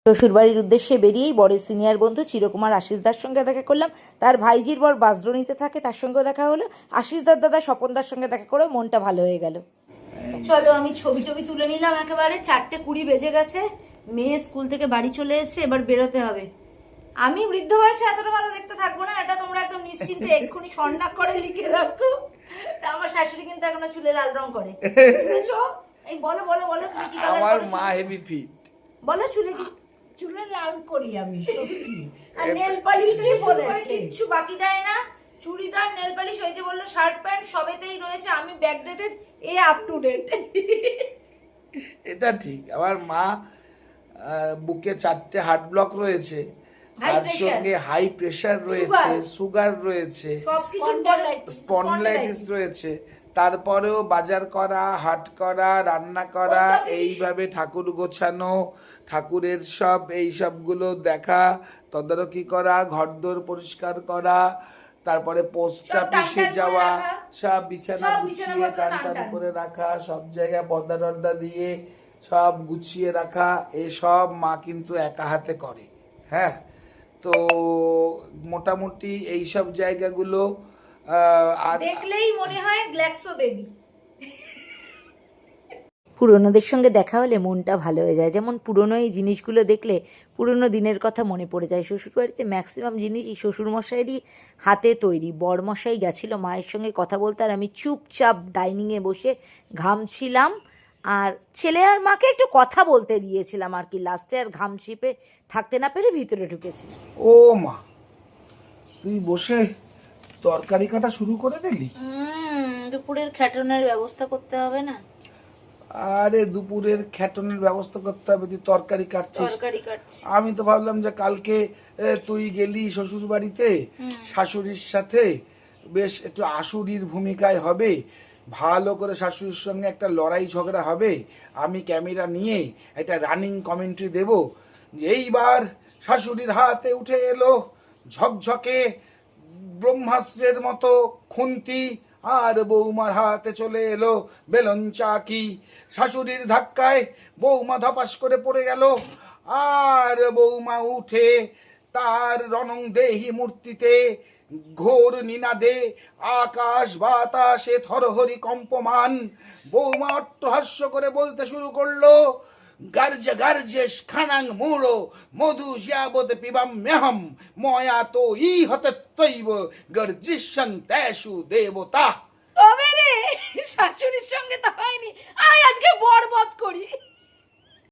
শ্বশুরবাড়ির উদ্দেশ্যে বেরিয়েই বরের সিনিয়র বন্ধু চিরকুমার আশিসদার সঙ্গে দেখা করলাম। তার ভাইজির বর বাসড্রোনিতে থাকে, তার সঙ্গেও দেখা হলো। আশিসদার দাদা স্বপনদার সঙ্গে দেখা করে মনটা ভালো হয়ে গেল। চলো আমি ছবি টবি তুলে নিলাম। একেবারে 4:20 বেজে গেছে। মেয়ে স্কুল থেকে বাড়ি চলে এসছে, এবার বেরোতে হবে। আমি বৃদ্ধ বয়সে এতটা ভালো দেখতে থাকবো না, এটা তোমরা একদম নিশ্চিন্তে এক্ষুনি স্বর্ণাক করে লিখে রাখো। আমার শাশুড়ি কিন্তু এখনো চুলে লাল রং করে। এই বলো বলো বলো তুমি কি কালার আমার মা হেভি ফিট। বলো চুলে কি চুলে লাল করি আমি সত্যি। আর নেল পালিশ থেকে বলেছে কিচ্ছু বাকি দেয় না। চুড়িদার, নেল পালিশ হয়েছে বললো, শার্ট প্যান্ট সবেতেই রয়েছে। আমি ব্যাকডেটেড, এ আপ টু ডেট। এটা ঠিক। আমার মা বুকে 4টে হার্ট ব্লক রয়েছে, তার সঙ্গে হাই প্রেসার রয়েছে, সুগার রয়েছে, স্পন্ডলাইটিস রয়েছে। তারপরেও বাজার করা, হাট করা, রান্না করা, এইভাবে ঠাকুর গোছানো, ঠাকুরের সব এই সবগুলো দেখা, তদারকি করা, ঘরদোর পরিষ্কার করা, তারপরে পোস্ট অফিসে যাওয়া, সব বিছানা গুছিয়ে টান টান করে রাখা, সব জায়গায় পর্দা টর্দা দিয়ে সব গুছিয়ে রাখা, এসব মা কিন্তু একা হাতে করে। হ্যাঁ, তো মোটামুটি এইসব জায়গাগুলো দেখলেই মনে হয় গ্ল্যাক্সো বেবি। পুরনোদের সঙ্গে দেখা হলে মনটা ভালো হয়ে যায়। যেমন পুরনো এই জিনিসগুলো দেখলে পুরনো দিনের কথা মনে পড়ে যায়। শ্বশুরবাড়িতে ম্যাক্সিমাম জিনিসই শ্বশুরমশাইয়েরই হাতে তৈরি। বরমশাই গেছিলো মায়ের সঙ্গে কথা বলতে, আর আমি চুপচাপ ডাইনিংয়ে বসে ঘামছিলাম। আর ছেলে আর মাকে একটু কথা বলতে দিয়েছিলাম আর কি। লাস্টে আর ঘাম চিপে থাকতে না পেরে ভিতরে ঢুকেছি। ও মা, তুই বসে তরকারি কাটা শুরু করে দিলি? দুপুরের খ্যাটনের ব্যবস্থা করতে হবে না? আরে দুপুরের খ্যাটনের ব্যবস্থা করতে হবে, তুই তরকারি কাটছিস? আমি তো ভাবলাম যে কালকে তুই গেলি শ্বশুর বাড়িতে শাশুড়ির সাথে, বেশ একটু আশুড়ির ভূমিকায় হবে, ভালো করে শাশুড়ির সঙ্গে একটা লড়াই ঝগড়া হবে, আমি ক্যামেরা নিয়ে একটা রানিং কমেন্ট্রি দেব যে এইবার শাশুড়ির হাতে উঠে এলো ঝকঝকে ব্রহ্মাস্ত্রের মতো খুন্তি, আর বৌমার হাতে চলে এলো বেলন চাকি। শাশুড়ির ধাক্কায় বৌমা ধপাস করে পড়ে গেল, আর বৌমা উঠে তার রণং দেহি মূর্তিতে ঘোর নিনাদে আকাশ বাতাসে থরহরি কম্পমান। বৌমা অট্টহাস্য করে বলতে শুরু করলো, গার্জে গার্জেশ খানাং মুড়ো মধু জিয়াবত পিবাম মেহম ময়া তো ই হতে তৈব গর্জিশন তেসু দেবতা। তবে রে শাশুড়ির সঙ্গে তো হয়নি, আয় আজকে বরবত করি।